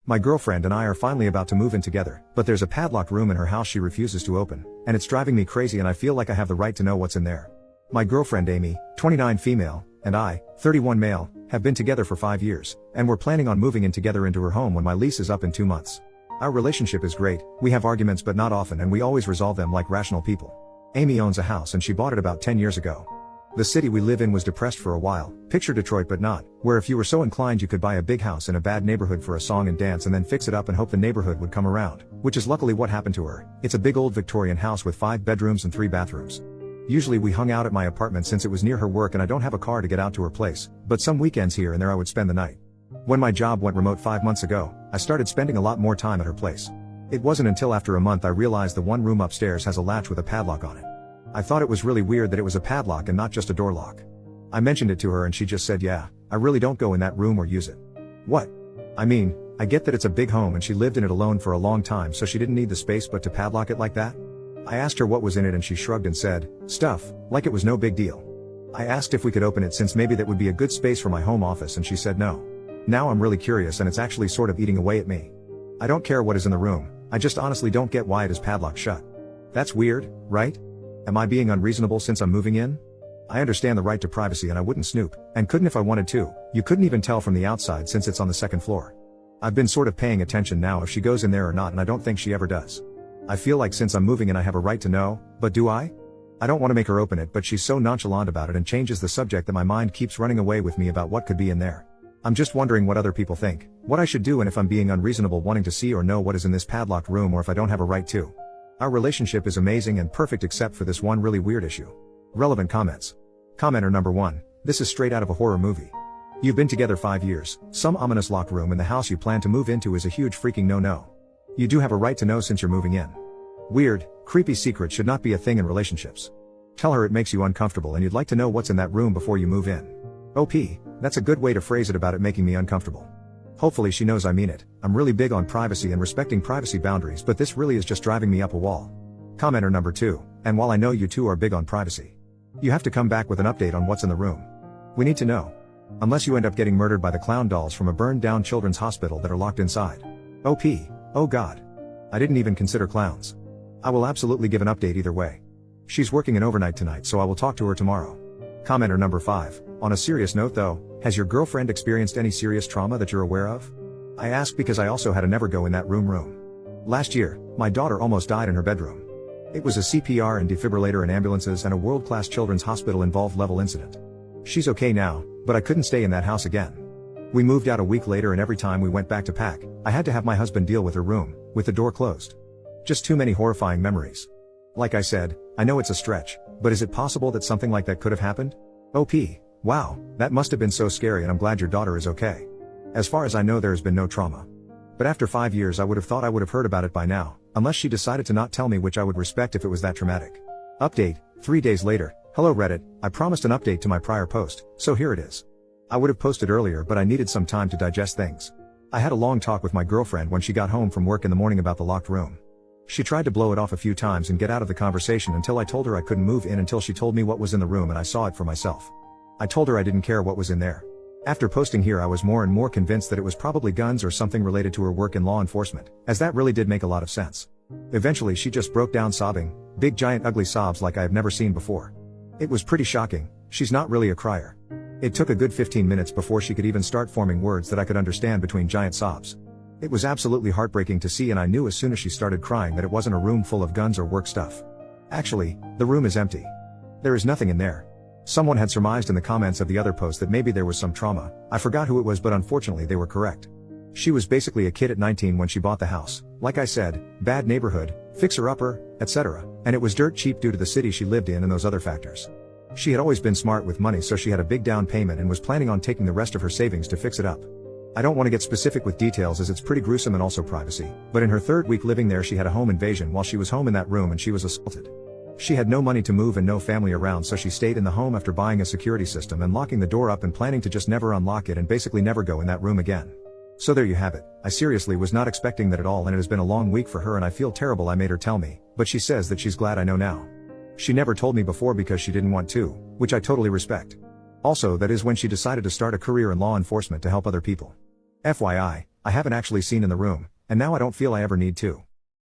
My girlfriend and I are finally about to move in together, but there's a padlocked room in her house she refuses to open, and it's driving me crazy and I feel like I have the right to know what's in there. My girlfriend Amy, 29 female, and I, 31 male, have been together for 5 years, and we're planning on moving in together into her home when my lease is up in 2 months. Our relationship is great, we have arguments but not often and we always resolve them like rational people. Amy owns a house and she bought it about 10 years ago. The city we live in was depressed for a while, picture Detroit but not, where if you were so inclined you could buy a big house in a bad neighborhood for a song and dance and then fix it up and hope the neighborhood would come around, which is luckily what happened to her. It's a big old Victorian house with 5 bedrooms and 3 bathrooms. Usually we hung out at my apartment since it was near her work and I don't have a car to get out to her place, but some weekends here and there I would spend the night. When my job went remote 5 months ago, I started spending a lot more time at her place. It wasn't until after a month I realized the one room upstairs has a latch with a padlock on it. I thought it was really weird that it was a padlock and not just a door lock. I mentioned it to her and she just said yeah, I really don't go in that room or use it. What? I mean, I get that it's a big home and she lived in it alone for a long time so she didn't need the space but to padlock it like that? I asked her what was in it and she shrugged and said, stuff, like it was no big deal. I asked if we could open it since maybe that would be a good space for my home office and she said no. Now I'm really curious and it's actually sort of eating away at me. I don't care what is in the room, I just honestly don't get why it is padlocked shut. That's weird, right? Am I being unreasonable since I'm moving in? I understand the right to privacy and I wouldn't snoop, and couldn't if I wanted to. You couldn't even tell from the outside since it's on the 2nd floor. I've been sort of paying attention now if she goes in there or not and I don't think she ever does. I feel like since I'm moving in I have a right to know, but do I? I don't want to make her open it but she's so nonchalant about it and changes the subject that my mind keeps running away with me about what could be in there. I'm just wondering what other people think, what I should do and if I'm being unreasonable wanting to see or know what is in this padlocked room or if I don't have a right to. Our relationship is amazing and perfect except for this one really weird issue. Relevant comments. Commenter number 1, this is straight out of a horror movie. You've been together 5 years, some ominous locked room in the house you plan to move into is a huge freaking no-no. You do have a right to know since you're moving in. Weird, creepy secret should not be a thing in relationships. Tell her it makes you uncomfortable and you'd like to know what's in that room before you move in. OP, that's a good way to phrase it about it making me uncomfortable. Hopefully she knows I mean it. I'm really big on privacy and respecting privacy boundaries but this really is just driving me up a wall. Commenter number 2, and while I know you two are big on privacy, you have to come back with an update on what's in the room. We need to know. Unless you end up getting murdered by the clown dolls from a burned down children's hospital that are locked inside. OP, oh god. I didn't even consider clowns. I will absolutely give an update either way. She's working an overnight tonight so I will talk to her tomorrow. Commenter number 5, on a serious note though, has your girlfriend experienced any serious trauma that you're aware of? I ask because I also had a never go in that room. Last year, my daughter almost died in her bedroom. It was a CPR and defibrillator and ambulances and a world-class children's hospital involved level incident. She's okay now, but I couldn't stay in that house again. We moved out a week later and every time we went back to pack, I had to have my husband deal with her room, with the door closed. Just too many horrifying memories. Like I said, I know it's a stretch, but is it possible that something like that could have happened? OP, wow, that must have been so scary and I'm glad your daughter is okay. As far as I know there has been no trauma. But after 5 years I would have thought I would have heard about it by now, unless she decided to not tell me, which I would respect if it was that traumatic. Update, 3 days later. Hello Reddit, I promised an update to my prior post, so here it is. I would have posted earlier but I needed some time to digest things. I had a long talk with my girlfriend when she got home from work in the morning about the locked room. She tried to blow it off a few times and get out of the conversation until I told her I couldn't move in until she told me what was in the room and I saw it for myself. I told her I didn't care what was in there. After posting here I was more and more convinced that it was probably guns or something related to her work in law enforcement, as that really did make a lot of sense. Eventually she just broke down sobbing, big giant ugly sobs like I have never seen before. It was pretty shocking. She's not really a crier. It took a good 15 minutes before she could even start forming words that I could understand between giant sobs. It was absolutely heartbreaking to see and I knew as soon as she started crying that it wasn't a room full of guns or work stuff. Actually, the room is empty. There is nothing in there. Someone had surmised in the comments of the other post that maybe there was some trauma. I forgot who it was but unfortunately they were correct. She was basically a kid at 19 when she bought the house. Like I said, bad neighborhood, fixer-upper, etc. And it was dirt cheap due to the city she lived in and those other factors. She had always been smart with money so she had a big down payment and was planning on taking the rest of her savings to fix it up. I don't want to get specific with details as it's pretty gruesome and also privacy, but in her 3rd week living there she had a home invasion while she was home in that room and she was assaulted. She had no money to move and no family around so she stayed in the home after buying a security system and locking the door up and planning to just never unlock it and basically never go in that room again. So there you have it. I seriously was not expecting that at all and it has been a long week for her and I feel terrible I made her tell me, but she says that she's glad I know now. She never told me before because she didn't want to, which I totally respect. Also that is when she decided to start a career in law enforcement to help other people. FYI, I haven't actually seen in the room, and now I don't feel I ever need to.